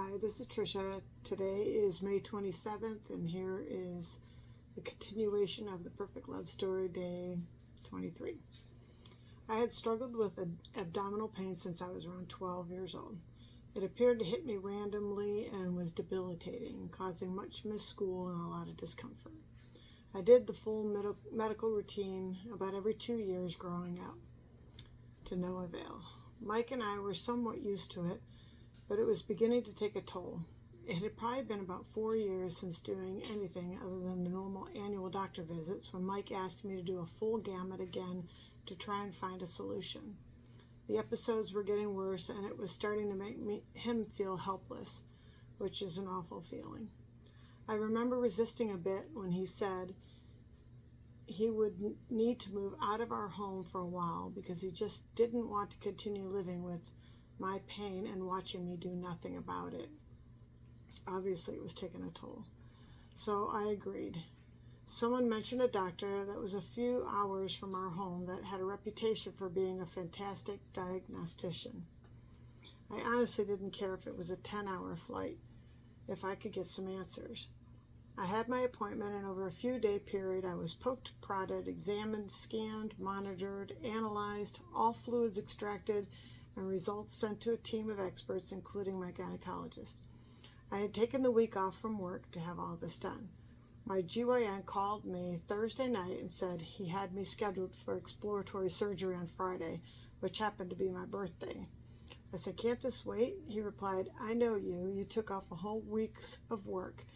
Hi, this is Tricia. Today is May 27th, and here is the continuation of the Perfect Love Story, day 23. I had struggled with abdominal pain since I was around 12 years old. It appeared to hit me randomly and was debilitating, causing much missed school and a lot of discomfort. I did the full medical routine about every 2 years growing up, to no avail. Mike and I were somewhat used to it, but it was beginning to take a toll. It had probably been about 4 years since doing anything other than the normal annual doctor visits when Mike asked me to do a full gamut again to try and find a solution. The episodes were getting worse, and it was starting to make him feel helpless, which is an awful feeling. I remember resisting a bit when he said he would need to move out of our home for a while because he just didn't want to continue living with my pain and watching me do nothing about it. Obviously, it was taking a toll. So I agreed. Someone mentioned a doctor that was a few hours from our home that had a reputation for being a fantastic diagnostician. I honestly didn't care if it was a 10-hour flight, if I could get some answers. I had my appointment, and over a few-day period, I was poked, prodded, examined, scanned, monitored, analyzed, all fluids extracted, and results sent to a team of experts, including my gynecologist. I had taken the week off from work to have all this done. My GYN called me Thursday night and said he had me scheduled for exploratory surgery on Friday, which happened to be my birthday. I said, "Can't this wait?" He replied, "I know you. You took off a whole week's of work,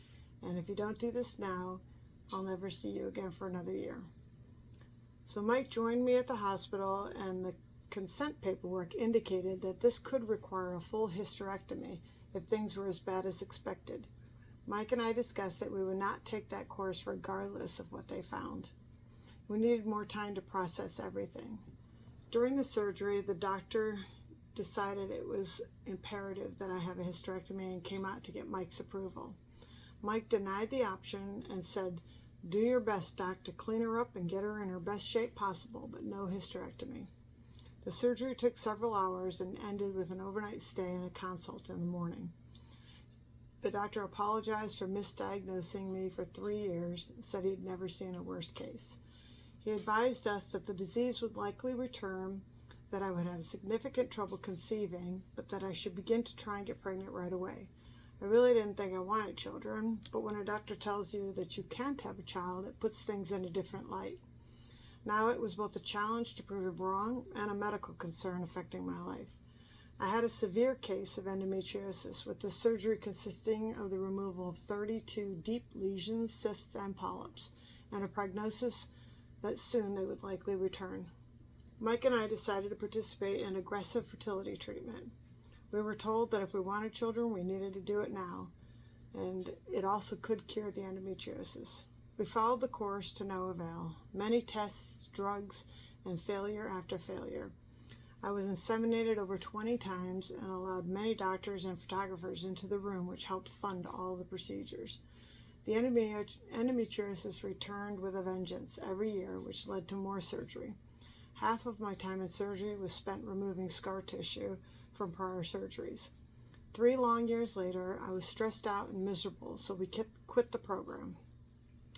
and if you don't do this now, I'll never see you again for another year." So Mike joined me at the hospital, and the consent paperwork indicated that this could require a full hysterectomy if things were as bad as expected. Mike and I discussed that we would not take that course regardless of what they found. We needed more time to process everything. During the surgery, the doctor decided it was imperative that I have a hysterectomy and came out to get Mike's approval. Mike denied the option and said, "Do your best, Doc, to clean her up and get her in her best shape possible, but no hysterectomy." The surgery took several hours and ended with an overnight stay and a consult in the morning. The doctor apologized for misdiagnosing me for 3 years and said he'd never seen a worse case. He advised us that the disease would likely return, that I would have significant trouble conceiving, but that I should begin to try and get pregnant right away. I really didn't think I wanted children, but when a doctor tells you that you can't have a child, it puts things in a different light. Now it was both a challenge to prove him wrong and a medical concern affecting my life. I had a severe case of endometriosis, with the surgery consisting of the removal of 32 deep lesions, cysts, and polyps, and a prognosis that soon they would likely return. Mike and I decided to participate in aggressive fertility treatment. We were told that if we wanted children, we needed to do it now, and it also could cure the endometriosis. We followed the course to no avail. Many tests, drugs, and failure after failure. I was inseminated over 20 times and allowed many doctors and photographers into the room, which helped fund all the procedures. The endometriosis returned with a vengeance every year, which led to more surgery. Half of my time in surgery was spent removing scar tissue from prior surgeries. 3 long years later, I was stressed out and miserable, so we quit the program.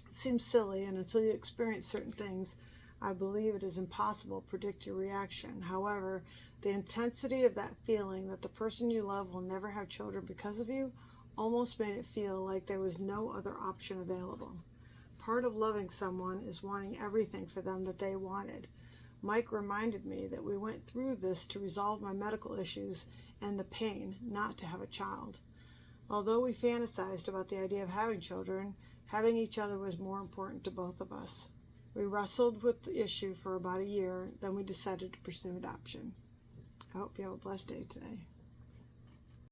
It seems silly, and until you experience certain things, I believe it is impossible to predict your reaction. However, the intensity of that feeling that the person you love will never have children because of you almost made it feel like there was no other option available. Part of loving someone is wanting everything for them that they wanted. Mike reminded me that we went through this to resolve my medical issues and the pain, not to have a child. Although we fantasized about the idea of having children, having each other was more important to both of us. We wrestled with the issue for about a year, then we decided to pursue adoption. I hope you have a blessed day today.